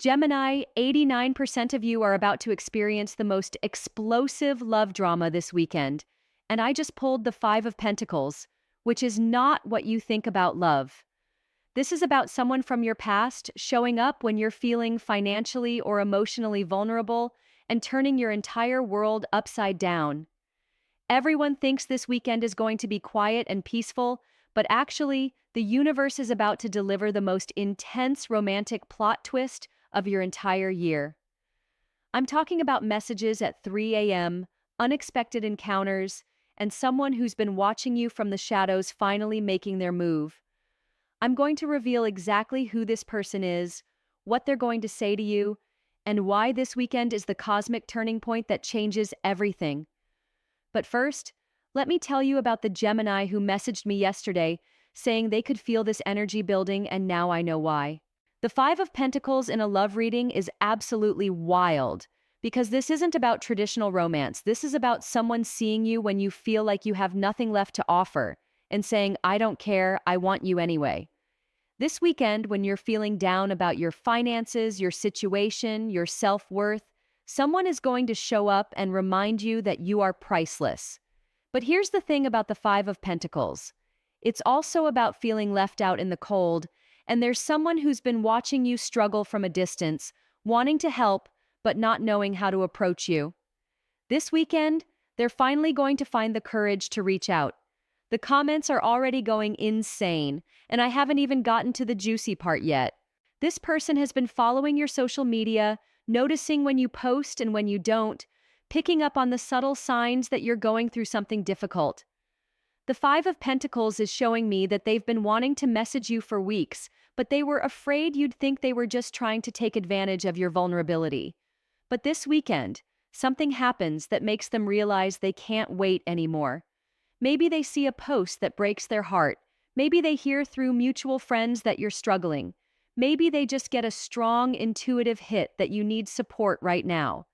Gemini, 89% of you are about to experience the most explosive love drama this weekend. And I just pulled the Five of Pentacles, which is not what you think about love. This is about someone from your past showing up when you're feeling financially or emotionally vulnerable and turning your entire world upside down. Everyone thinks this weekend is going to be quiet and peaceful, but actually, the universe is about to deliver the most intense romantic plot twist of your entire year. I'm talking about messages at 3 a.m., unexpected encounters, and someone who's been watching you from the shadows finally making their move. I'm going to reveal exactly who this person is, what they're going to say to you, and why this weekend is the cosmic turning point that changes everything. But first, let me tell you about the Gemini who messaged me yesterday saying they could feel this energy building and now I know why. The Five of Pentacles in a love reading is absolutely wild because this isn't about traditional romance. This is about someone seeing you when you feel like you have nothing left to offer and saying, I don't care, I want you anyway. This weekend, when you're feeling down about your finances, your situation, your self-worth, someone is going to show up and remind you that you are priceless. But here's the thing about the Five of Pentacles. It's also about feeling left out in the cold, and there's someone who's been watching you struggle from a distance, wanting to help, but not knowing how to approach you. This weekend, they're finally going to find the courage to reach out. The comments are already going insane, and I haven't even gotten to the juicy part yet. This person has been following your social media, noticing when you post and when you don't, picking up on the subtle signs that you're going through something difficult. The Five of Pentacles is showing me that they've been wanting to message you for weeks, but they were afraid you'd think they were just trying to take advantage of your vulnerability. But this weekend, something happens that makes them realize they can't wait anymore. Maybe they see a post that breaks their heart. Maybe they hear through mutual friends that you're struggling. Maybe they just get a strong, intuitive hit that you need support right now.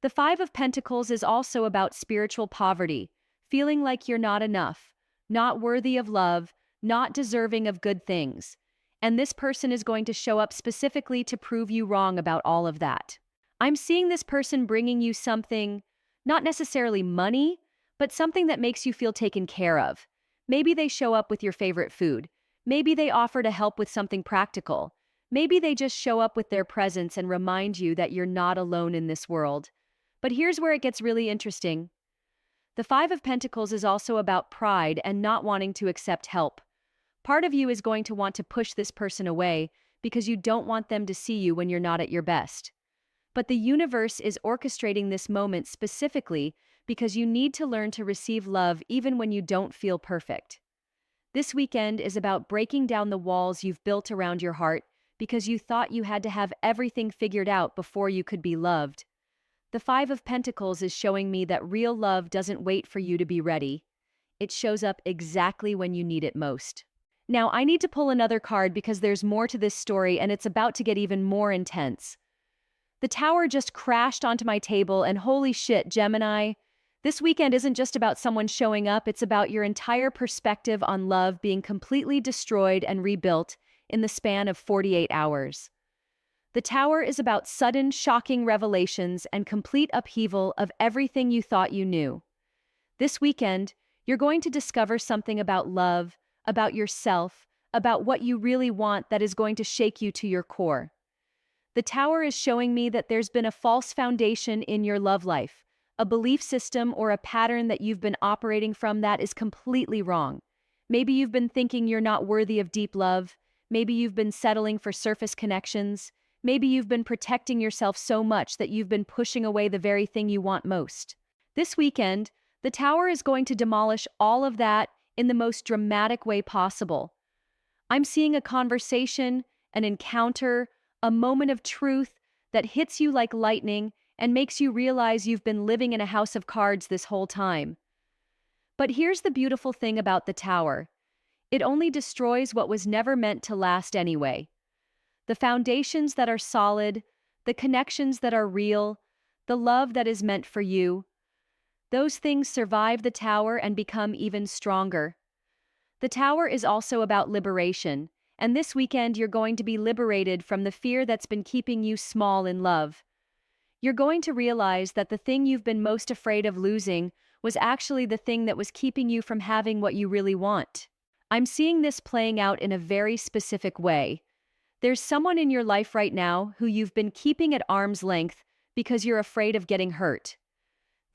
The Five of Pentacles is also about spiritual poverty, feeling like you're not enough, not worthy of love, not deserving of good things. And this person is going to show up specifically to prove you wrong about all of that. I'm seeing this person bringing you something, not necessarily money, but something that makes you feel taken care of. Maybe they show up with your favorite food. Maybe they offer to help with something practical. Maybe they just show up with their presence and remind you that you're not alone in this world. But here's where it gets really interesting. The Five of Pentacles is also about pride and not wanting to accept help. Part of you is going to want to push this person away because you don't want them to see you when you're not at your best. But the universe is orchestrating this moment specifically because you need to learn to receive love even when you don't feel perfect. This weekend is about breaking down the walls you've built around your heart because you thought you had to have everything figured out before you could be loved. The Five of Pentacles is showing me that real love doesn't wait for you to be ready. It shows up exactly when you need it most. Now, I need to pull another card because there's more to this story and it's about to get even more intense. The tower just crashed onto my table and holy shit, Gemini. This weekend isn't just about someone showing up, it's about your entire perspective on love being completely destroyed and rebuilt in the span of 48 hours. The tower is about sudden, shocking revelations and complete upheaval of everything you thought you knew. This weekend, you're going to discover something about love, about yourself, about what you really want that is going to shake you to your core. The tower is showing me that there's been a false foundation in your love life, a belief system or a pattern that you've been operating from that is completely wrong. Maybe you've been thinking you're not worthy of deep love. Maybe you've been settling for surface connections. Maybe you've been protecting yourself so much that you've been pushing away the very thing you want most. This weekend, the tower is going to demolish all of that in the most dramatic way possible. I'm seeing a conversation, an encounter, a moment of truth that hits you like lightning and makes you realize you've been living in a house of cards this whole time. But here's the beautiful thing about the tower. It only destroys what was never meant to last anyway. The foundations that are solid, the connections that are real, the love that is meant for you, those things survive the tower and become even stronger. The tower is also about liberation, And this weekend, you're going to be liberated from the fear that's been keeping you small in love. You're going to realize that the thing you've been most afraid of losing was actually the thing that was keeping you from having what you really want. I'm seeing this playing out in a very specific way. There's someone in your life right now who you've been keeping at arm's length because you're afraid of getting hurt.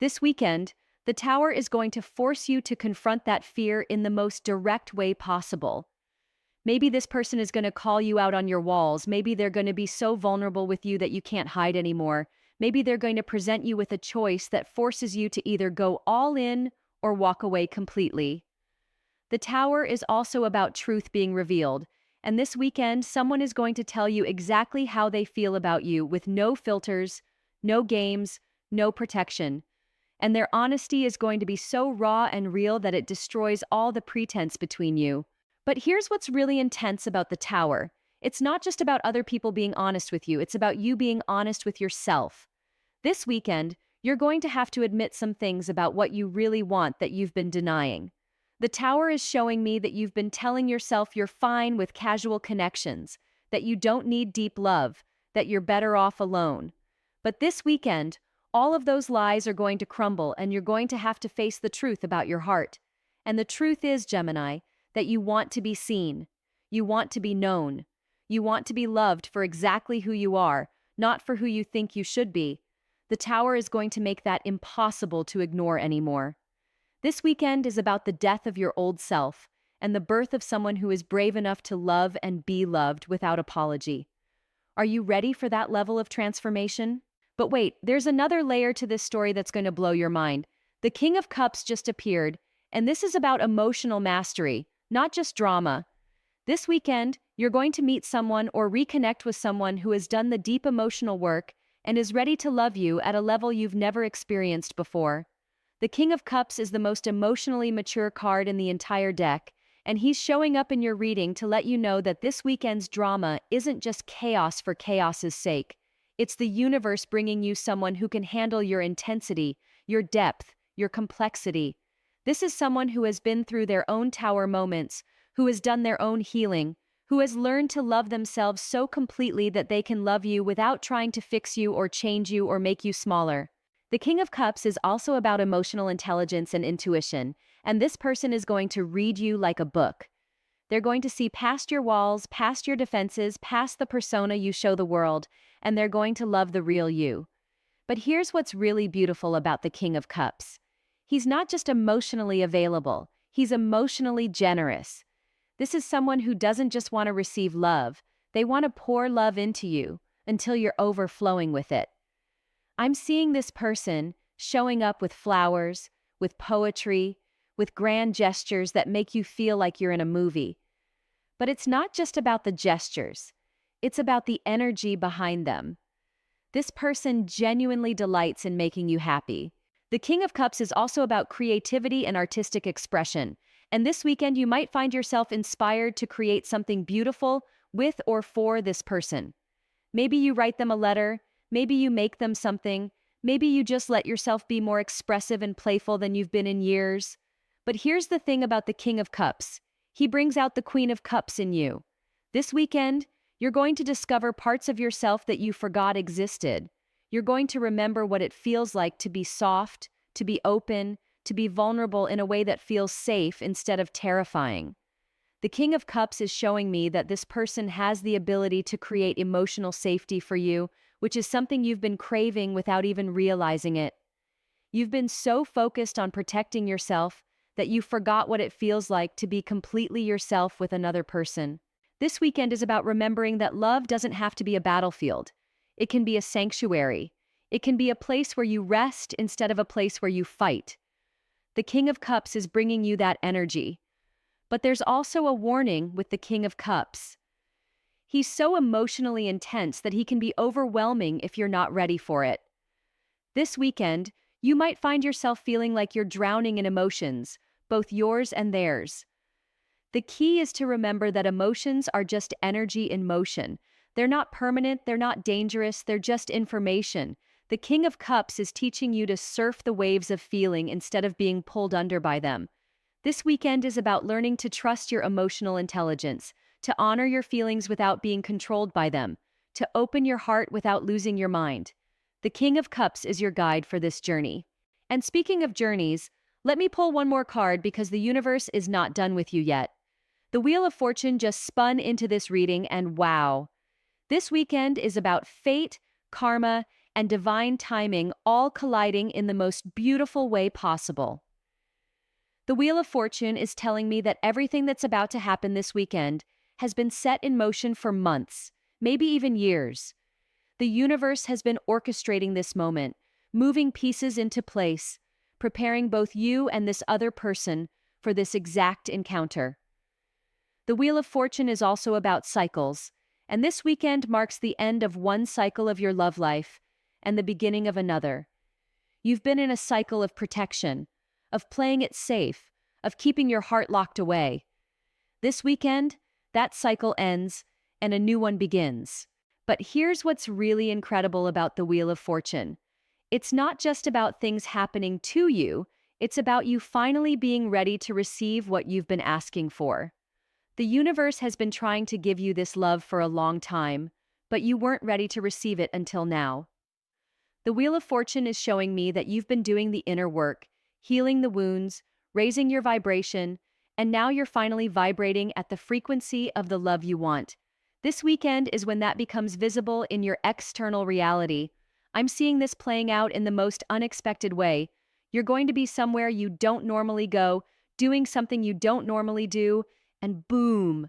This weekend, the Tower is going to force you to confront that fear in the most direct way possible. Maybe this person is going to call you out on your walls. Maybe they're going to be so vulnerable with you that you can't hide anymore. Maybe they're going to present you with a choice that forces you to either go all in or walk away completely. The Tower is also about truth being revealed, and this weekend, someone is going to tell you exactly how they feel about you with no filters, no games, no protection. And their honesty is going to be so raw and real that it destroys all the pretense between you. But here's what's really intense about the Tower. It's not just about other people being honest with you, it's about you being honest with yourself. This weekend, you're going to have to admit some things about what you really want that you've been denying. The Tower is showing me that you've been telling yourself you're fine with casual connections, that you don't need deep love, that you're better off alone. But this weekend, all of those lies are going to crumble and you're going to have to face the truth about your heart. And the truth is, Gemini, that you want to be seen. You want to be known. You want to be loved for exactly who you are, not for who you think you should be. The Tower is going to make that impossible to ignore anymore. This weekend is about the death of your old self and the birth of someone who is brave enough to love and be loved without apology. Are you ready for that level of transformation? But wait, there's another layer to this story that's going to blow your mind. The King of Cups just appeared, and this is about emotional mastery, not just drama. This weekend, you're going to meet someone or reconnect with someone who has done the deep emotional work and is ready to love you at a level you've never experienced before. The King of Cups is the most emotionally mature card in the entire deck, and he's showing up in your reading to let you know that this weekend's drama isn't just chaos for chaos's sake. It's the universe bringing you someone who can handle your intensity, your depth, your complexity. This is someone who has been through their own Tower moments, who has done their own healing, who has learned to love themselves so completely that they can love you without trying to fix you or change you or make you smaller. The King of Cups is also about emotional intelligence and intuition, and this person is going to read you like a book. They're going to see past your walls, past your defenses, past the persona you show the world, and they're going to love the real you. But here's what's really beautiful about the King of Cups. He's not just emotionally available, he's emotionally generous. This is someone who doesn't just want to receive love, they want to pour love into you until you're overflowing with it. I'm seeing this person showing up with flowers, with poetry, with grand gestures that make you feel like you're in a movie. But it's not just about the gestures, it's about the energy behind them. This person genuinely delights in making you happy. The King of Cups is also about creativity and artistic expression, and this weekend you might find yourself inspired to create something beautiful with or for this person. Maybe you write them a letter, maybe you make them something, maybe you just let yourself be more expressive and playful than you've been in years. But here's the thing about the King of Cups. He brings out the Queen of Cups in you. This weekend, you're going to discover parts of yourself that you forgot existed. You're going to remember what it feels like to be soft, to be open, to be vulnerable in a way that feels safe instead of terrifying. The King of Cups is showing me that this person has the ability to create emotional safety for you, which is something you've been craving without even realizing it. You've been so focused on protecting yourself that you forgot what it feels like to be completely yourself with another person. This weekend is about remembering that love doesn't have to be a battlefield. It can be a sanctuary. It can be a place where you rest instead of a place where you fight. The King of Cups is bringing you that energy. But there's also a warning with the King of Cups. He's so emotionally intense that he can be overwhelming if you're not ready for it. This weekend, you might find yourself feeling like you're drowning in emotions, both yours and theirs. The key is to remember that emotions are just energy in motion. They're not permanent, they're not dangerous, they're just information. The King of Cups is teaching you to surf the waves of feeling instead of being pulled under by them. This weekend is about learning to trust your emotional intelligence, to honor your feelings without being controlled by them, to open your heart without losing your mind. The King of Cups is your guide for this journey. And speaking of journeys, let me pull one more card because the universe is not done with you yet. The Wheel of Fortune just spun into this reading, and wow! This weekend is about fate, karma, and divine timing all colliding in the most beautiful way possible. The Wheel of Fortune is telling me that everything that's about to happen this weekend has been set in motion for months, maybe even years. The universe has been orchestrating this moment, moving pieces into place, preparing both you and this other person for this exact encounter. The Wheel of Fortune is also about cycles, and this weekend marks the end of one cycle of your love life and the beginning of another. You've been in a cycle of protection, of playing it safe, of keeping your heart locked away. This weekend, that cycle ends and a new one begins. But here's what's really incredible about the Wheel of Fortune. It's not just about things happening to you, it's about you finally being ready to receive what you've been asking for. The universe has been trying to give you this love for a long time, but you weren't ready to receive it until now. The Wheel of Fortune is showing me that you've been doing the inner work, healing the wounds, raising your vibration, and now you're finally vibrating at the frequency of the love you want. This weekend is when that becomes visible in your external reality. I'm seeing this playing out in the most unexpected way. You're going to be somewhere you don't normally go, doing something you don't normally do, and boom,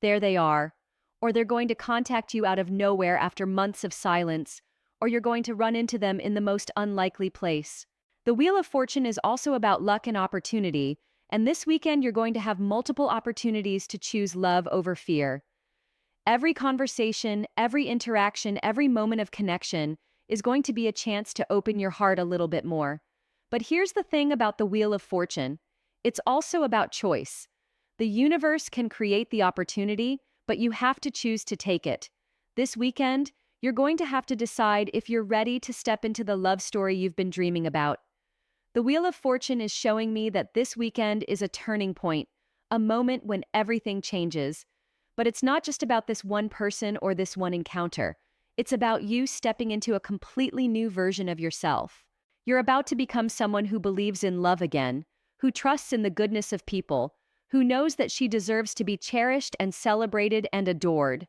there they are. Or they're going to contact you out of nowhere after months of silence, or you're going to run into them in the most unlikely place. The Wheel of Fortune is also about luck and opportunity, and this weekend you're going to have multiple opportunities to choose love over fear. Every conversation, every interaction, every moment of connection is going to be a chance to open your heart a little bit more. But here's the thing about the Wheel of Fortune. It's also about choice. The universe can create the opportunity, but you have to choose to take it. This weekend, you're going to have to decide if you're ready to step into the love story you've been dreaming about. The Wheel of Fortune is showing me that this weekend is a turning point, a moment when everything changes. But it's not just about this one person or this one encounter. It's about you stepping into a completely new version of yourself. You're about to become someone who believes in love again, who trusts in the goodness of people, who knows that she deserves to be cherished and celebrated and adored.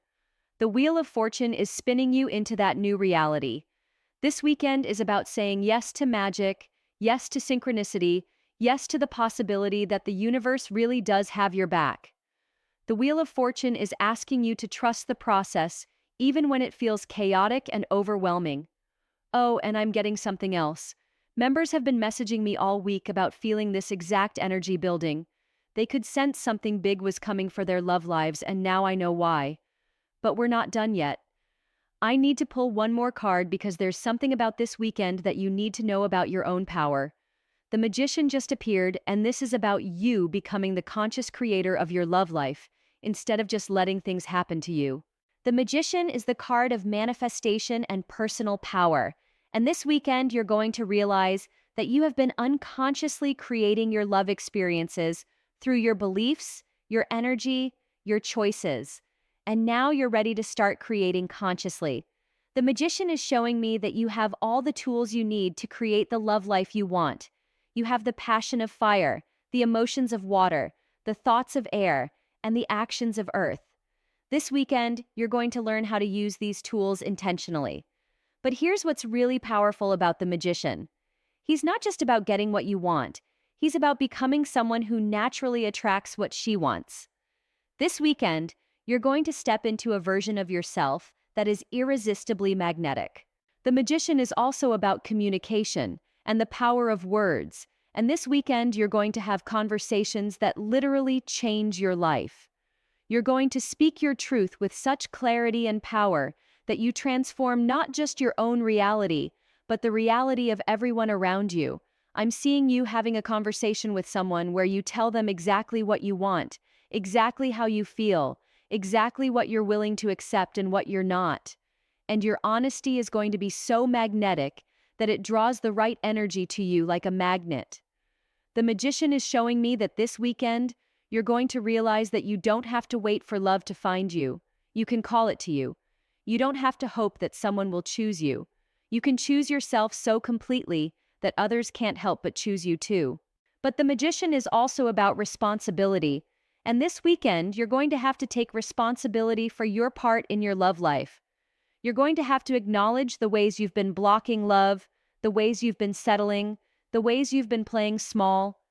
The Wheel of Fortune is spinning you into that new reality. This weekend is about saying yes to magic, yes to synchronicity, yes to the possibility that the universe really does have your back. The Wheel of Fortune is asking you to trust the process, even when it feels chaotic and overwhelming. Oh, and I'm getting something else. Members have been messaging me all week about feeling this exact energy building. They could sense something big was coming for their love lives, and now I know why. But we're not done yet. I need to pull one more card because there's something about this weekend that you need to know about your own power. The Magician just appeared, and this is about you becoming the conscious creator of your love life, instead of just letting things happen to you. The Magician is the card of manifestation and personal power, and this weekend you're going to realize that you have been unconsciously creating your love experiences through your beliefs, your energy, your choices, and now you're ready to start creating consciously. The Magician is showing me that you have all the tools you need to create the love life you want. You have the passion of fire, the emotions of water, the thoughts of air, and the actions of earth. This weekend, you're going to learn how to use these tools intentionally. But here's what's really powerful about the Magician. He's not just about getting what you want. He's about becoming someone who naturally attracts what she wants. This weekend, you're going to step into a version of yourself that is irresistibly magnetic. The Magician is also about communication and the power of words, and this weekend you're going to have conversations that literally change your life. You're going to speak your truth with such clarity and power that you transform not just your own reality, but the reality of everyone around you. I'm seeing you having a conversation with someone where you tell them exactly what you want, exactly how you feel, exactly what you're willing to accept and what you're not. And your honesty is going to be so magnetic that it draws the right energy to you like a magnet. The Magician is showing me that this weekend, You're going to realize that you don't have to wait for love to find you. You can call it to you. You don't have to hope that someone will choose you. You can choose yourself so completely that others can't help but choose you too. But the magician is also about responsibility, and this weekend you're going to have to take responsibility for your part in your love life. You're going to have to acknowledge the ways you've been blocking love, the ways you've been settling, the ways you've been playing small.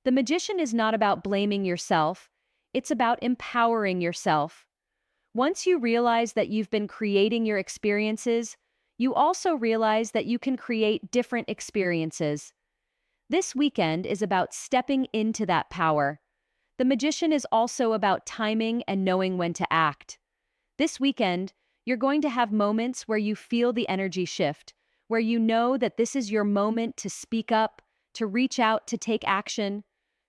The magician is not about blaming yourself, it's about empowering yourself. Once you realize that you've been creating your experiences, you also realize that you can create different experiences. This weekend is about stepping into that power. The magician is also about timing and knowing when to act. This weekend, you're going to have moments where you feel the energy shift, where you know that this is your moment to speak up, to reach out, to take action.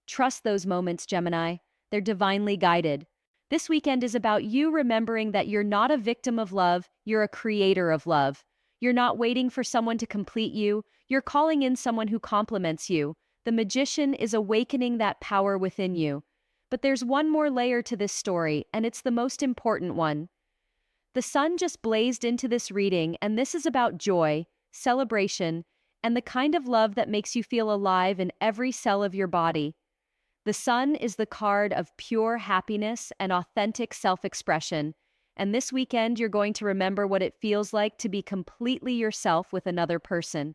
Trust those moments, Gemini. They're divinely guided. This weekend is about you remembering that you're not a victim of love, you're a creator of love. You're not waiting for someone to complete you, you're calling in someone who complements you. The magician is awakening that power within you. But there's one more layer to this story, and it's the most important one. The sun just blazed into this reading, and this is about joy, celebration, and the kind of love that makes you feel alive in every cell of your body. The sun is the card of pure happiness and authentic self-expression, and this weekend you're going to remember what it feels like to be completely yourself with another person.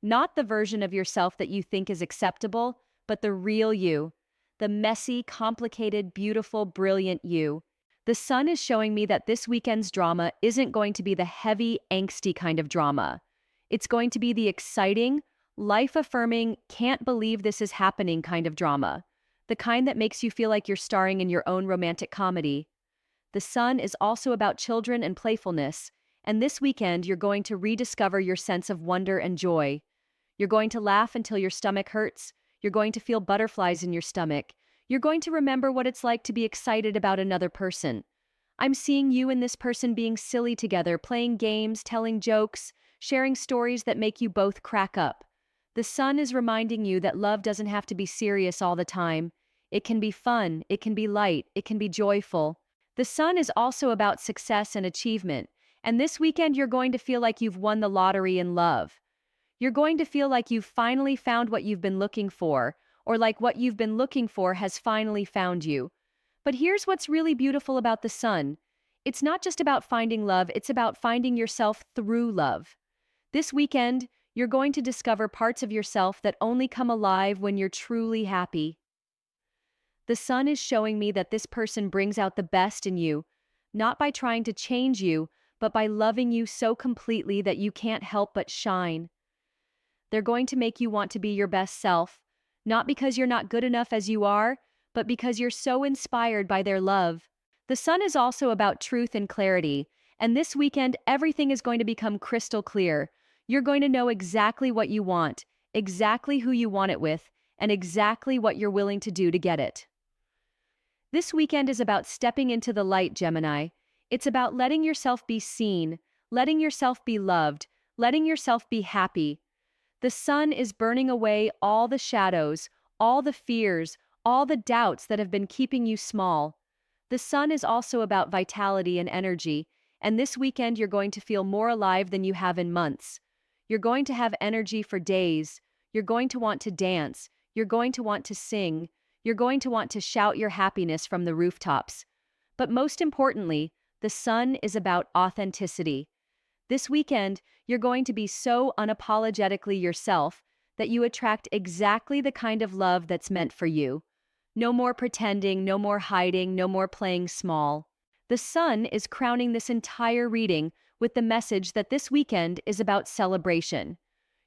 Not the version of yourself that you think is acceptable, but the real you. The messy, complicated, beautiful, brilliant you. The sun is showing me that this weekend's drama isn't going to be the heavy, angsty kind of drama. It's going to be the exciting, life-affirming, can't believe this is happening kind of drama. The kind that makes you feel like you're starring in your own romantic comedy. The sun is also about children and playfulness, and this weekend you're going to rediscover your sense of wonder and joy. You're going to laugh until your stomach hurts. You're going to feel butterflies in your stomach. You're going to remember what it's like to be excited about another person. I'm seeing you and this person being silly together, playing games, telling jokes, sharing stories that make you both crack up. The sun is reminding you that love doesn't have to be serious all the time. It can be fun, it can be light, it can be joyful. The sun is also about success and achievement, and this weekend you're going to feel like you've won the lottery in love. You're going to feel like you've finally found what you've been looking for, or like what you've been looking for has finally found you. But here's what's really beautiful about the sun. It's not just about finding love, it's about finding yourself through love. This weekend, you're going to discover parts of yourself that only come alive when you're truly happy. The sun is showing me that this person brings out the best in you, not by trying to change you, but by loving you so completely that you can't help but shine. They're going to make you want to be your best self, not because you're not good enough as you are, but because you're so inspired by their love. The sun is also about truth and clarity, and this weekend everything is going to become crystal clear. You're going to know exactly what you want, exactly who you want it with, and exactly what you're willing to do to get it. This weekend is about stepping into the light, Gemini. It's about letting yourself be seen, letting yourself be loved, letting yourself be happy. The sun is burning away all the shadows, all the fears, all the doubts that have been keeping you small. The sun is also about vitality and energy, and this weekend you're going to feel more alive than you have in months. You're going to have energy for days. You're going to want to dance. You're going to want to sing. You're going to want to shout your happiness from the rooftops. But most importantly, the sun is about authenticity. This weekend, you're going to be so unapologetically yourself that you attract exactly the kind of love that's meant for you. No more pretending, no more hiding, no more playing small. The sun is crowning this entire reading with the message that this weekend is about celebration.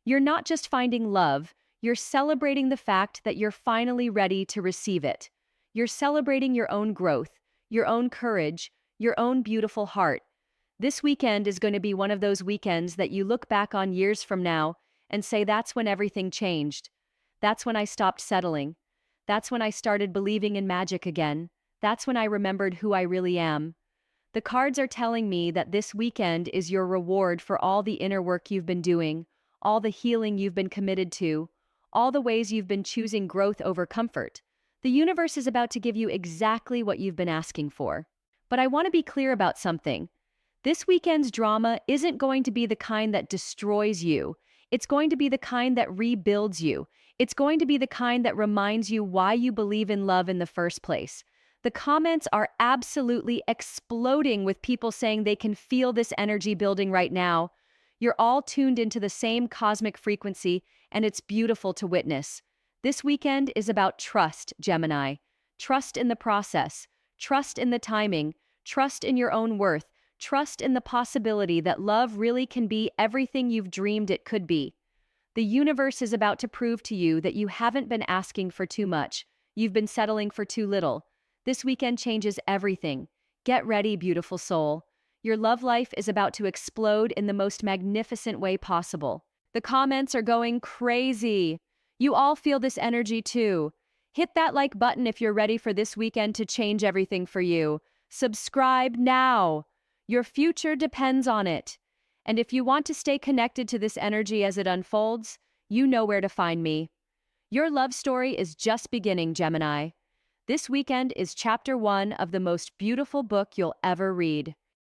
You're not just finding love, you're celebrating the fact that you're finally ready to receive it. You're celebrating your own growth, your own courage, your own beautiful heart. This weekend is going to be one of those weekends that you look back on years from now and say, that's when everything changed. That's when I stopped settling. That's when I started believing in magic again. That's when I remembered who I really am. The cards are telling me that this weekend is your reward for all the inner work you've been doing, all the healing you've been committed to, all the ways you've been choosing growth over comfort. The universe is about to give you exactly what you've been asking for. But I want to be clear about something. This weekend's drama isn't going to be the kind that destroys you. It's going to be the kind that rebuilds you. It's going to be the kind that reminds you why you believe in love in the first place. The comments are absolutely exploding with people saying they can feel this energy building right now. You're all tuned into the same cosmic frequency, and it's beautiful to witness. This weekend is about trust, Gemini. Trust in the process, trust in the timing, trust in your own worth, trust in the possibility that love really can be everything you've dreamed it could be. The universe is about to prove to you that you haven't been asking for too much, you've been settling for too little. This weekend changes everything. Get ready, beautiful soul. Your love life is about to explode in the most magnificent way possible. The comments are going crazy. You all feel this energy too. Hit that like button if you're ready for this weekend to change everything for you. Subscribe now. Your future depends on it. And if you want to stay connected to this energy as it unfolds, you know where to find me. Your love story is just beginning, Gemini. This weekend is chapter 1 of the most beautiful book you'll ever read.